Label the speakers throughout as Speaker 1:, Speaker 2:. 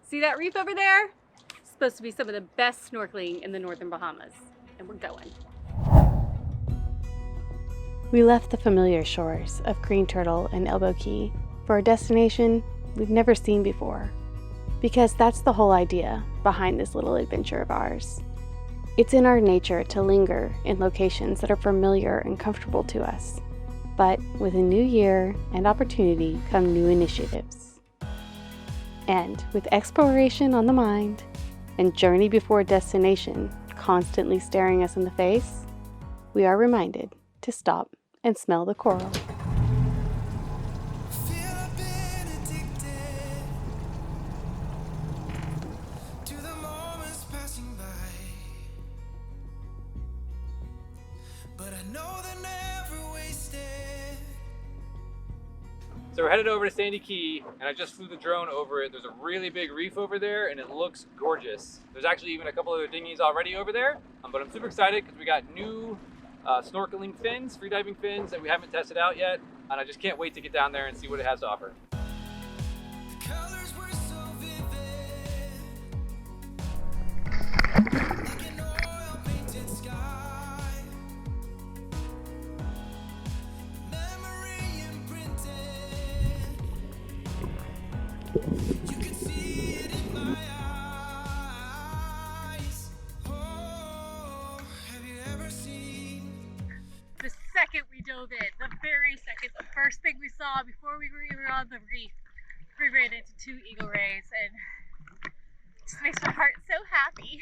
Speaker 1: See that reef over there? It's supposed to be some of the best snorkeling in the northern Bahamas, and we're going. We left the familiar shores of Green Turtle and Elbow Key for a destination we've never seen before, because that's the whole idea behind this little adventure of ours. It's in our nature to linger in locations that are familiar and comfortable to us, but with a new year and opportunity come new initiatives. And with exploration on the mind and journey before destination constantly staring us in the face, we are reminded to stop and smell the coral.
Speaker 2: So we're headed over to Sandy Cay, and I just flew the drone over it. There's a really big reef over there, and it looks gorgeous. There's actually even a couple other dinghies already over there, but I'm super excited because we got new snorkeling fins, freediving fins that we haven't tested out yet, and I just can't wait to get down there and see what it has to offer.
Speaker 1: The second we dove in, the very second, the first thing we saw before we were even on the reef, we ran into 2 eagle rays, and it just makes my heart so happy.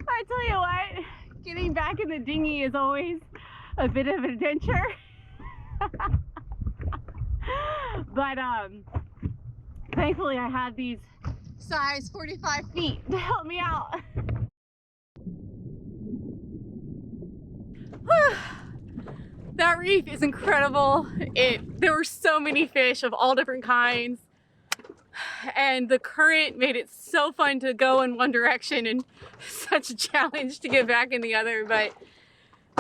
Speaker 1: I tell you what, getting back in the dinghy is always a bit of an adventure. But thankfully I have these size 45 feet to help me out. That reef is incredible. There were so many fish of all different kinds, and the current made it so fun to go in one direction and such a challenge to get back in the other. But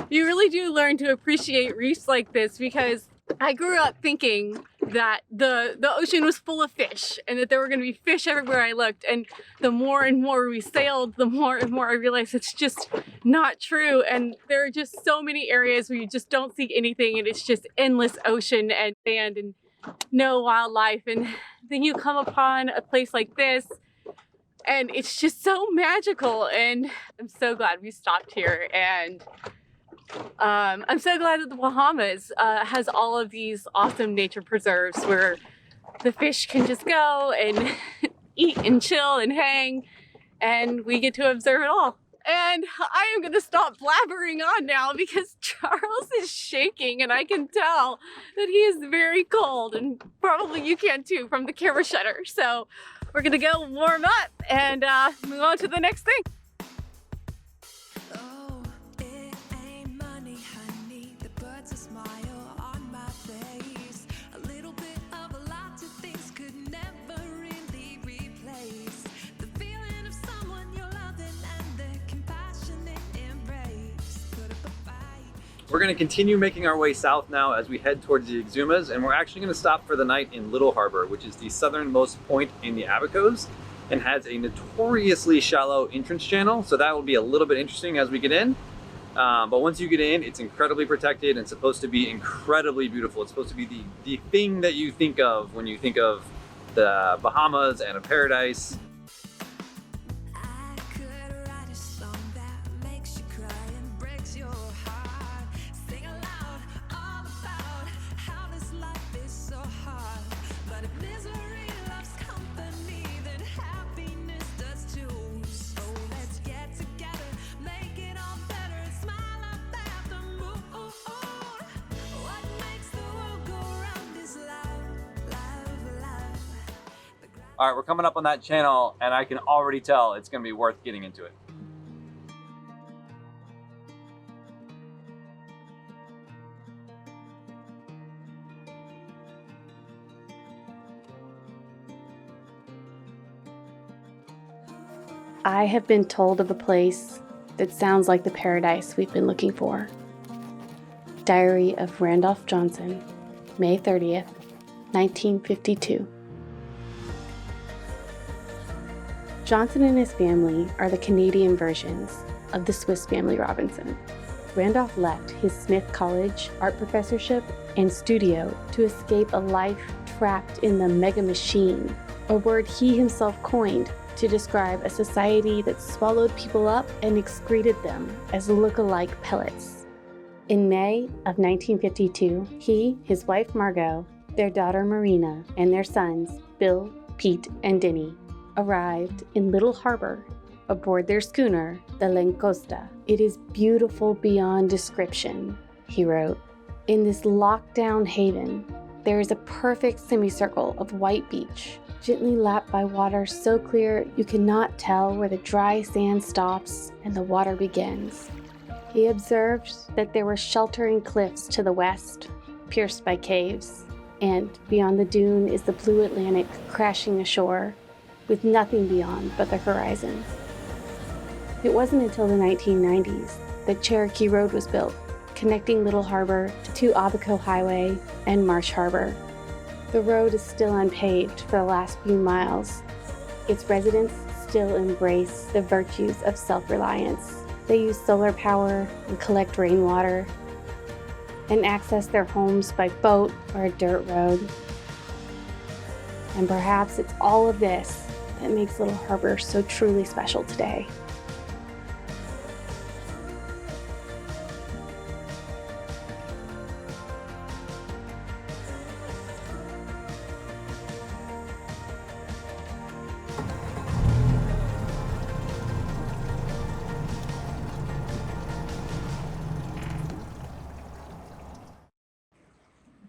Speaker 1: you really do learn to appreciate reefs like this, because I grew up thinking that the ocean was full of fish and that there were going to be fish everywhere I looked, and the more and more we sailed, the more and more I realized it's just not true. And there are just so many areas where you just don't see anything, and it's just endless ocean and sand and no wildlife. And then you come upon a place like this and it's just so magical, and I'm so glad we stopped here. And I'm so glad that the Bahamas has all of these awesome nature preserves where the fish can just go and eat and chill and hang, and we get to observe it all. And I am gonna stop blabbering on now because Charles is shaking, and I can tell that he is very cold, and probably you can too from the camera shutter. So we're gonna go warm up and move on to the next thing.
Speaker 3: We're going to continue making our way south now as we head towards the Exumas, and we're actually going to stop for the night in Little Harbor, which is the southernmost point in the Abacos and has a notoriously shallow entrance channel, so that will be a little bit interesting as we get in. But once you get in, it's incredibly protected and supposed to be incredibly beautiful. It's supposed to be the thing that you think of when you think of the Bahamas and a paradise. All right, we're coming up on that channel, and I can already tell it's gonna be worth getting into it.
Speaker 4: I have been told of a place that sounds like the paradise we've been looking for. Diary of Randolph Johnston, May 30th, 1952. Johnston and his family are the Canadian versions of the Swiss Family Robinson. Randolph left his Smith College art professorship and studio to escape a life trapped in the mega machine, a word he himself coined to describe a society that swallowed people up and excreted them as look-alike pellets. In May of 1952, he, his wife Margot, their daughter Marina, and their sons, Bill, Pete, and Denny, arrived in Little Harbor aboard their schooner, the Lancosta. "It is beautiful beyond description," he wrote. "In this lockdown haven, there is a perfect semicircle of white beach, gently lapped by water so clear you cannot tell where the dry sand stops and the water begins." He observed that there were sheltering cliffs to the west, pierced by caves, and beyond the dune is the blue Atlantic crashing ashore, with nothing beyond but the horizon. It wasn't until the 1990s that Cherokee Road was built, connecting Little Harbor to Abaco Highway and Marsh Harbor. The road is still unpaved for the last few miles. Its residents still embrace the virtues of self-reliance. They use solar power and collect rainwater and access their homes by boat or a dirt road. And perhaps it's all of this that makes Little Harbor so truly special today.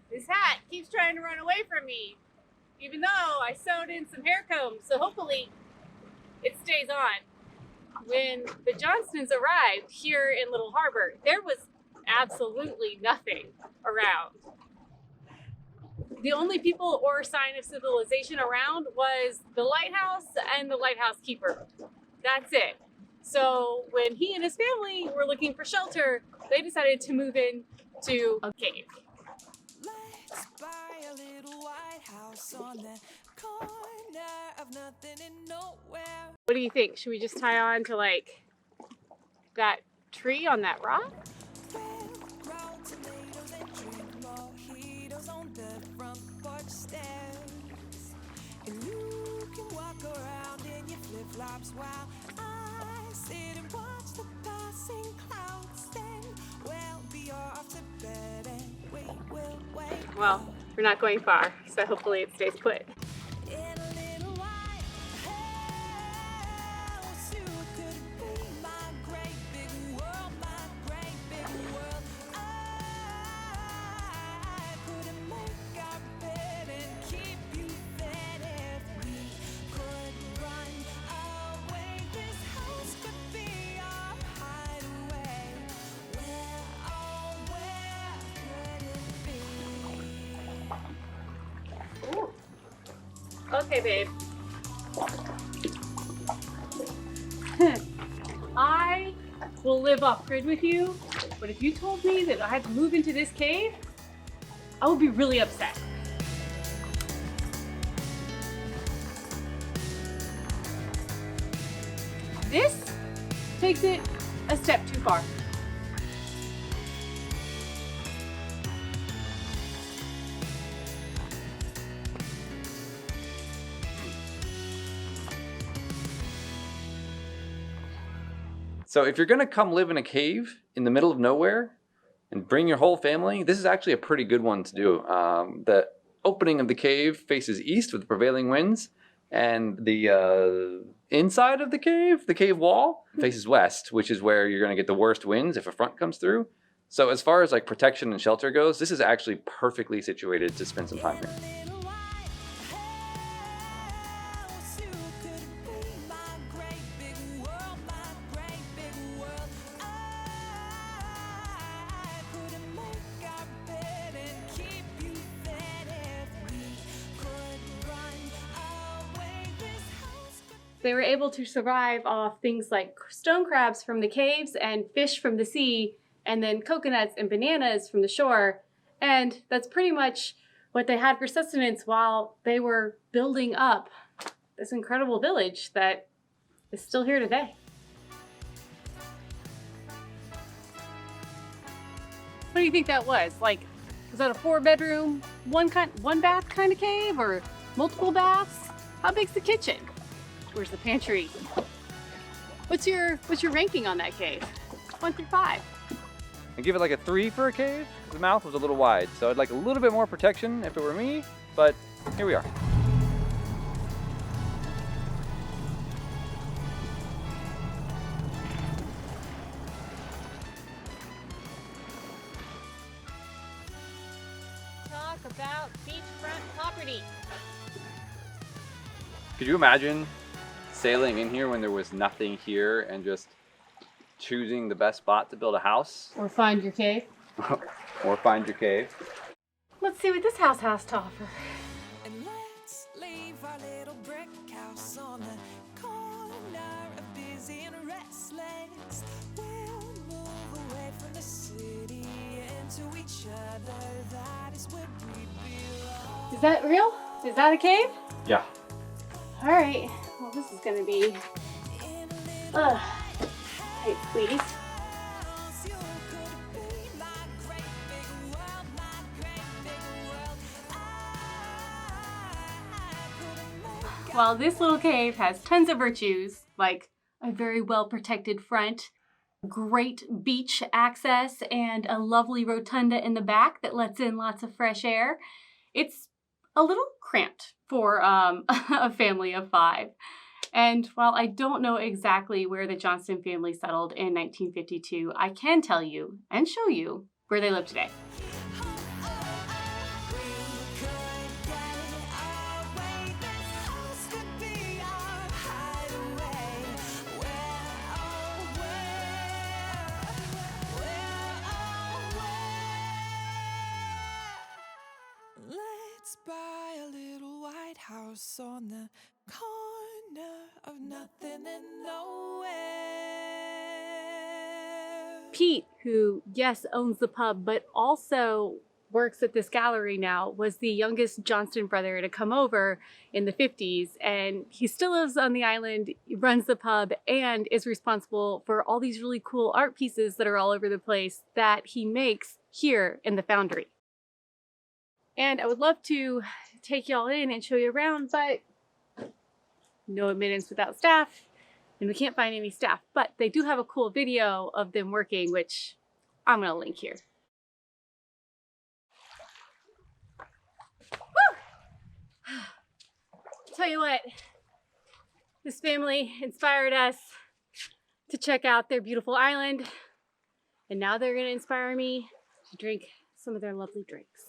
Speaker 1: This hat keeps trying to run away from me, even though I sewed in some hair combs, so hopefully it stays on. When the Johnstons arrived here in Little Harbor, there was absolutely nothing around. The only people or sign of civilization around was the lighthouse and the lighthouse keeper. That's it. So when he and his family were looking for shelter, they decided to move in to a cave.
Speaker 5: Let's buy a little white house on that corner of nothing and nowhere.
Speaker 1: What do you think? Should we just tie on to like that tree on that rock?
Speaker 5: Ground tomatoes and drink mojitos on the front porch stairs. And you can walk around in your flip-flops while I sit and watch the passing clouds. Then we'll be off to bed and we will wait.
Speaker 1: Well, we're not going far, so hopefully it stays put.
Speaker 5: In a little white house, you could be my great big world, my great big world. I couldn't make our bed and keep you fed if we could run away. This house could be our hideaway. Where, oh, where could it be?
Speaker 1: Ooh. Okay, babe. I will live off grid with you But if you told me that I had to move into this cave, I would be really upset. This takes it a step too far.
Speaker 3: So if you're gonna come live in a cave in the middle of nowhere and bring your whole family, this is actually a pretty good one to do. The opening of the cave faces east with the prevailing winds, and the inside of the cave wall, faces west, which is where you're gonna get the worst winds if a front comes through. So as far as like protection and shelter goes, this is actually perfectly situated to spend some time here.
Speaker 1: They were able to survive off things like stone crabs from the caves and fish from the sea, and then coconuts and bananas from the shore. And that's pretty much what they had for sustenance while they were building up this incredible village that is still here today. What do you think that was? Like, was that a 4-bedroom, one bath kind of cave, or multiple baths? How big's the kitchen? Where's the pantry? What's your ranking on that cave? 1 through 5.
Speaker 3: I give it like a 3 for a cave. The mouth was a little wide, so I'd like a little bit more protection if it were me, but here we are.
Speaker 1: Talk about beachfront property.
Speaker 3: Could you imagine sailing in here when there was nothing here and just choosing the best spot to build a house?
Speaker 1: Or find your cave.
Speaker 3: Or find your cave.
Speaker 1: Let's see what this house has to offer.
Speaker 5: And let's leave our little brick house on the corner of busy and restless. We'll move away from the city into each other. That is where we belong.
Speaker 1: Is that real? Is that a cave?
Speaker 3: Yeah.
Speaker 1: All right. Well, this is gonna be tight squeeze. While this little cave has tons of virtues, like a very well protected front, great beach access, and a lovely rotunda in the back that lets in lots of fresh air, it's a little cramped for a family of 5. And while I don't know exactly where the Johnston family settled in 1952, I can tell you and show you where they live today.
Speaker 5: Let's buy a little white house on the corner of nothing and nowhere.
Speaker 1: Pete, who, yes, owns the pub, but also works at this gallery now, was the youngest Johnston brother to come over in the 50s, and he still lives on the island, runs the pub, and is responsible for all these really cool art pieces that are all over the place that he makes here in the foundry. And I would love to take y'all in and show you around, but no admittance without staff, and we can't find any staff. But they do have a cool video of them working, which I'm gonna link here. Woo! Tell you what, this family inspired us to check out their beautiful island, and now they're gonna inspire me to drink some of their lovely drinks.